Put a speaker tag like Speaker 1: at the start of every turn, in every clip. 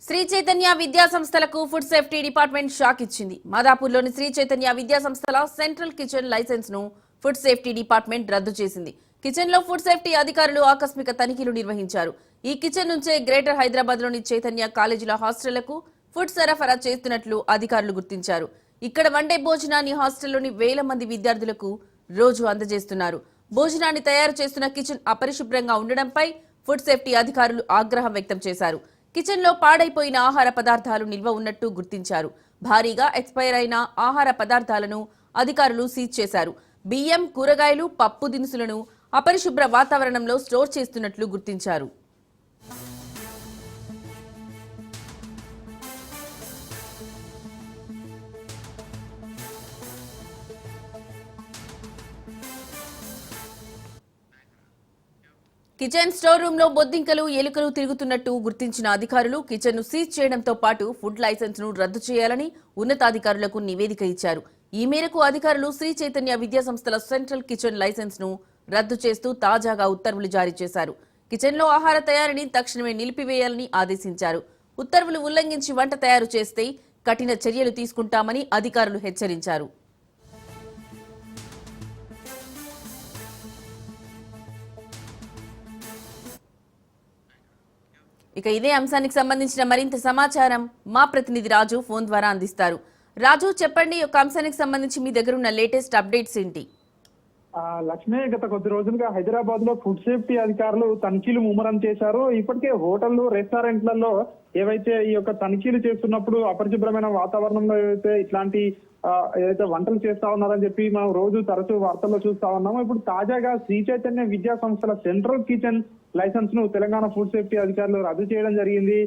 Speaker 1: శ్రీ చైతన్య విద్యా సంస్థలకు food safety department shock ఇచ్చింది. మాదాపూర్లోని శ్రీ చైతన్య విద్యా సంస్థల సెంట్రల్ కిచెన్ లైసెన్స్ ను ఫుడ్ సేఫ్టీ డిపార్ట్మెంట్ రద్దు చేసింది. కిచెన్ లో ఫుడ్ సేఫ్టీ అధికారులు ఆకస్మిక తనిఖీలు నిర్వహించారు. ఈ కిచెన్ నుంచే గ్రేటర్ హైదరాబాద్ లోని చైతన్య కాలేజీల హాస్టళ్లకు ఫుడ్ సరఫరా చేస్తున్నట్లు అధికారులు గుర్తించారు. ఇక్కడ వండే భోజనాన్ని హాస్టల్లోని వేల మంది విద్యార్థులకు రోజు అందజేస్తున్నారు. భోజనాన్ని తయారు చేస్తున్న కిచెన్ అపరిశుభ్రంగా ఉండడంపై ఫుడ్ సేఫ్టీ అధికారులు ఆగ్రహం వ్యక్తం చేశారు. కిచెన్ లో పాడైపోయిన ఆహార పదార్థాలు నిల్వ ఉన్నట్టు గుర్తించారు. భారీగా ఎక్స్పైర్ అయిన ఆహార పదార్థాలను అధికారులు సీజ్ చేశారు. బియ్యం, కూరగాయలు, పప్పు దినుసులను అపరిశుభ్ర వాతావరణంలో స్టోర్ చేస్తున్నట్లు గుర్తించారు. కిచెన్ స్టోర్ రూమ్ లో బొద్దింకలు, ఎలుకలు తిరుగుతున్నట్టు గుర్తించిన అధికారులు కిచెన్ ను సీజ్ చేయడంతో పాటు ఫుడ్ లైసెన్స్ ను రద్దు చేయాలని ఉన్నతాధికారులకు నివేదిక ఇచ్చారు. ఈ మేరకు అధికారులు శ్రీ చైతన్య విద్యా సంస్థల సెంట్రల్ కిచెన్ లైసెన్స్ ను రద్దు చేస్తూ తాజాగా ఉత్తర్వులు జారీ చేశారు. కిచెన్ లో ఆహార తయారీని తక్షణమే నిలిపివేయాలని ఆదేశించారు. ఉత్తర్వులు ఉల్లంఘించి వంట తయారు చేస్తే కఠిన చర్యలు తీసుకుంటామని అధికారులు హెచ్చరించారు. ఇక ఇదే అంశానికి సంబంధించిన మరింత సమాచారం మా ప్రతినిధి రాజు ఫోన్ ద్వారా అందిస్తారు. రాజు, చెప్పండి, ఒక అంశానికి సంబంధించి మీ దగ్గర ఉన్న లేటెస్ట్ అప్డేట్స్ ఏంటి?
Speaker 2: లక్ష్మి, గత కొద్ది రోజులుగా హైదరాబాద్ లో ఫుడ్ సేఫ్టీ అధికారులు తనిఖీలు ముమ్మరం చేశారు. ఇప్పటికే హోటళ్లు, రెస్టారెంట్లలో ఏవైతే ఈ యొక్క తనిఖీలు చేస్తున్నప్పుడు అపరిశుభ్రమైన వాతావరణంలో ఏదైతే వంటలు చేస్తా ఉన్నారని చెప్పి మనం రోజు తరచూ వార్తల్లో చూస్తా ఉన్నాము. ఇప్పుడు తాజాగా శ్రీ చైతన్య విద్యా సంస్థల సెంట్రల్ కిచెన్ లైసెన్స్ ను తెలంగాణ ఫుడ్ సేఫ్టీ అధికారులు రద్దు చేయడం జరిగింది.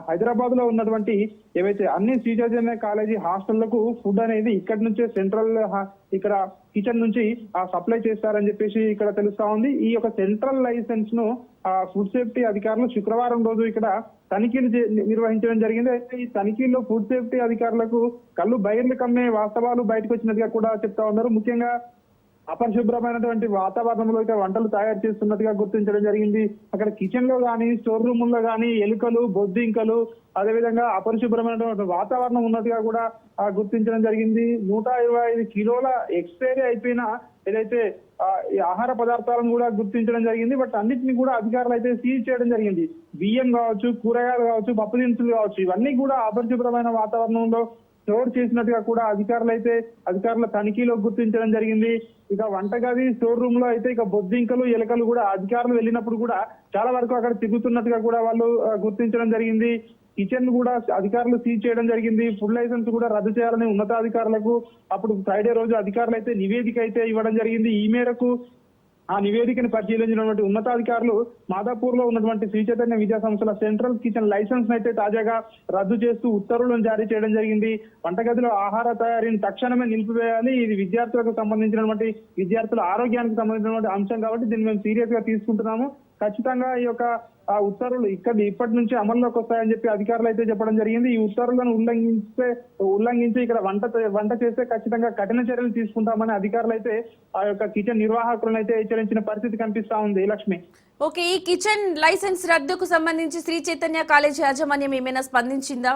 Speaker 2: హైదరాబాద్ లో ఉన్నటువంటి ఏవైతే అన్ని శ్రీ చైతన్య కాలేజీ హాస్టళ్లకు ఫుడ్ అనేది ఇక్కడి నుంచే సెంట్రల్ ఇక్కడ కిచెన్ నుంచి సప్లై చేస్తారని చెప్పేసి ఇక్కడ తెలుస్తా ఉంది. ఈ యొక్క సెంట్రల్ లైసెన్స్ ను ఫుడ్ సేఫ్టీ అధికారులు శుక్రవారం రోజు ఇక్కడ తనిఖీలు నిర్వహించడం జరిగింది. అయితే ఈ తనిఖీల్లో ఫుడ్ సేఫ్టీ అధికారులకు కళ్ళు బయర్లు కమ్మే వాస్తవాలు బయటకు వచ్చినట్టుగా కూడా చెప్తా ఉన్నారు. ముఖ్యంగా అపరిశుభ్రమైనటువంటి వాతావరణంలో అయితే వంటలు తయారు చేస్తున్నట్టుగా గుర్తించడం జరిగింది. అక్కడ కిచెన్ లో గానీ, స్టోర్ రూముల్లో గానీ ఎలుకలు, బొద్దింకలు, అదేవిధంగా అపరిశుభ్రమైనటువంటి వాతావరణం ఉన్నట్టుగా కూడా గుర్తించడం జరిగింది. 125 కిలోల ఎక్స్పైరీ అయిపోయిన ఏదైతే ఈ ఆహార పదార్థాలను కూడా గుర్తించడం జరిగింది. బట్ అన్నింటినీ కూడా అధికారులు అయితే సీజ్ చేయడం జరిగింది. బియ్యం కావచ్చు, కూరగాయలు కావచ్చు, పప్పు దినుసులు కావచ్చు, ఇవన్నీ కూడా అపరిశుభ్రమైన వాతావరణంలో స్టోర్ చేసినట్టుగా కూడా అధికారుల తనిఖీలో గుర్తించడం జరిగింది. ఇక వంటగది, స్టోర్ రూమ్ లో అయితే ఇక బొద్దింకలు, ఎలుకలు కూడా అధికారులు వెళ్ళినప్పుడు కూడా చాలా వరకు అక్కడ తిరుగుతున్నట్టుగా కూడా వాళ్ళు గుర్తించడం జరిగింది. కిచెన్ కూడా అధికారులు సీజ్ చేయడం జరిగింది. ఫుడ్ లైసెన్స్ కూడా రద్దు చేయాలని ఉన్నతాధికారులకు అప్పుడు ఫ్రైడే రోజు అధికారులు అయితే నివేదిక అయితే ఇవ్వడం జరిగింది. ఈ మేరకు ఆ నివేదికను పరిశీలించినటువంటి ఉన్నతాధికారులు మాదాపూర్ లో ఉన్నటువంటి శ్రీ చైతన్య విద్యా సంస్థల సెంట్రల్ కిచెన్ లైసెన్స్ అయితే తాజాగా రద్దు చేస్తూ ఉత్తర్వులను జారీ చేయడం జరిగింది. వంటగదిలో ఆహార తయారీని తక్షణమే నిలిపివేయాలి. ఇది విద్యార్థులకు సంబంధించినటువంటి విద్యార్థుల ఆరోగ్యానికి సంబంధించినటువంటి అంశం కాబట్టి దీన్ని మేము సీరియస్ గా తీసుకుంటున్నాము. ఖచ్చితంగా ఈ యొక్క ఉత్తర్వులు ఇప్పటి నుంచి అమల్లోకి వస్తాయని చెప్పి అధికారులు అయితే చెప్పడం జరిగింది. ఈ ఉత్తర్వులను ఉల్లంఘించి ఇక్కడ వంట చేస్తే ఖచ్చితంగా కఠిన చర్యలు తీసుకుంటామని అధికారులు అయితే ఆ యొక్క కిచెన్ నిర్వాహకులను అయితే హెచ్చరించిన పరిస్థితి కనిపిస్తా ఉంది. లక్ష్మి,
Speaker 1: ఓకే, ఈ కిచెన్ లైసెన్స్ రద్దుకు సంబంధించి శ్రీ చైతన్య కాలేజీ యాజమాన్యం ఏమైనా స్పందించిందా?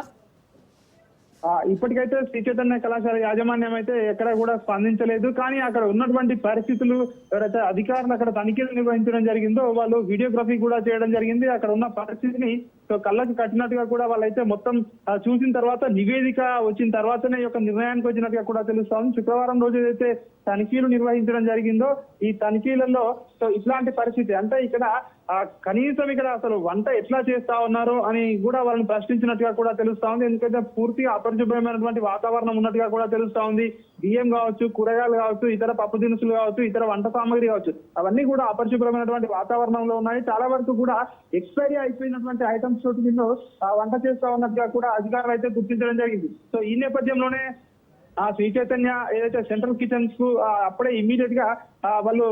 Speaker 2: ఇప్పటికైతే శ్రీ చైతన్య కళాశాల యాజమాన్యం అయితే ఎక్కడ కూడా స్పందించలేదు. కానీ అక్కడ ఉన్నటువంటి పరిస్థితులు, ఎవరైతే అధికారులు అక్కడ తనిఖీలు నిర్వహించడం జరిగిందో వాళ్ళు వీడియోగ్రఫీ కూడా చేయడం జరిగింది. అక్కడ ఉన్న పరిస్థితిని కళ్ళకు కట్టినట్టుగా కూడా వాళ్ళైతే మొత్తం చూసిన తర్వాత నివేదిక వచ్చిన తర్వాతనే ఈ యొక్క నిర్ణయానికి వచ్చినట్టుగా కూడా తెలుస్తోంది. శుక్రవారం రోజు ఏదైతే తనిఖీలు నిర్వహించడం జరిగిందో ఈ తనిఖీలలో ఇట్లాంటి పరిస్థితి అంటే ఇక్కడ కనీసం ఇక్కడ అసలు వంట ఎట్లా చేస్తా ఉన్నారు అని కూడా వాళ్ళని ప్రశ్నించినట్టుగా కూడా తెలుస్తా ఉంది. ఎందుకంటే పూర్తిగా అపరిశుభ్రమైనటువంటి వాతావరణం ఉన్నట్టుగా కూడా తెలుస్తా ఉంది. బియ్యం కావచ్చు, కూరగాయలు కావచ్చు, ఇతర పప్పు దినుసులు కావచ్చు, ఇతర వంట సామాగ్రి కావచ్చు, అవన్నీ కూడా అపరిశుభ్రమైనటువంటి వాతావరణంలో ఉన్నాయి. చాలా వరకు కూడా ఎక్స్పైరీ అయిపోయినటువంటి ఐటమ్స్ తోటి వీళ్ళు వంట చేస్తా ఉన్నట్టుగా కూడా అధికారులు అయితే గుర్తించడం జరిగింది. సో ఈ నేపథ్యంలోనే శ్రీ చైతన్య ఏదైతే సెంట్రల్ కిచెన్స్ కు అప్పుడే ఇమీడియట్ గా వాళ్ళు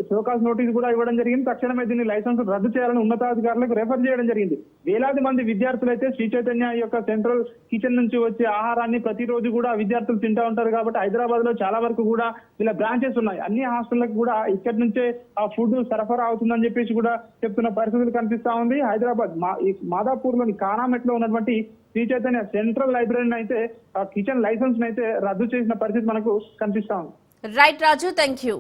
Speaker 2: షోకాస్ నోటీస్ కూడా ఇవ్వడం జరిగింది. తక్షణమే దీన్ని లైసెన్స్ రద్దు చేయాలని ఉన్నతాధికారులకు రెఫర్ చేయడం జరిగింది. వేలాది మంది విద్యార్థులు అయితే శ్రీ చైతన్య ఈ యొక్క సెంట్రల్ కిచెన్ నుంచి వచ్చే ఆహారాన్ని ప్రతిరోజు కూడా విద్యార్థులు తింటూ ఉంటారు. కాబట్టి హైదరాబాద్ లో చాలా వరకు కూడా వీళ్ళ బ్రాంచెస్ ఉన్నాయి. అన్ని హాస్టళ్లకు కూడా ఇక్కడి నుంచే ఆ ఫుడ్ సరఫరా అవుతుందని చెప్పేసి కూడా చెప్తున్న పరిస్థితులు కనిపిస్తా ఉంది. హైదరాబాద్ మాదాపూర్ లోని కానామెట్ లో ఉన్నటువంటి శ్రీ చైతన్య సెంట్రల్ లైబ్రరీని అయితే కిచెన్ లైసెన్స్ అయితే రద్దు చేసిన పరిస్థితి మనకు కనిపిస్తా ఉంది.
Speaker 1: Right Raju, thank you.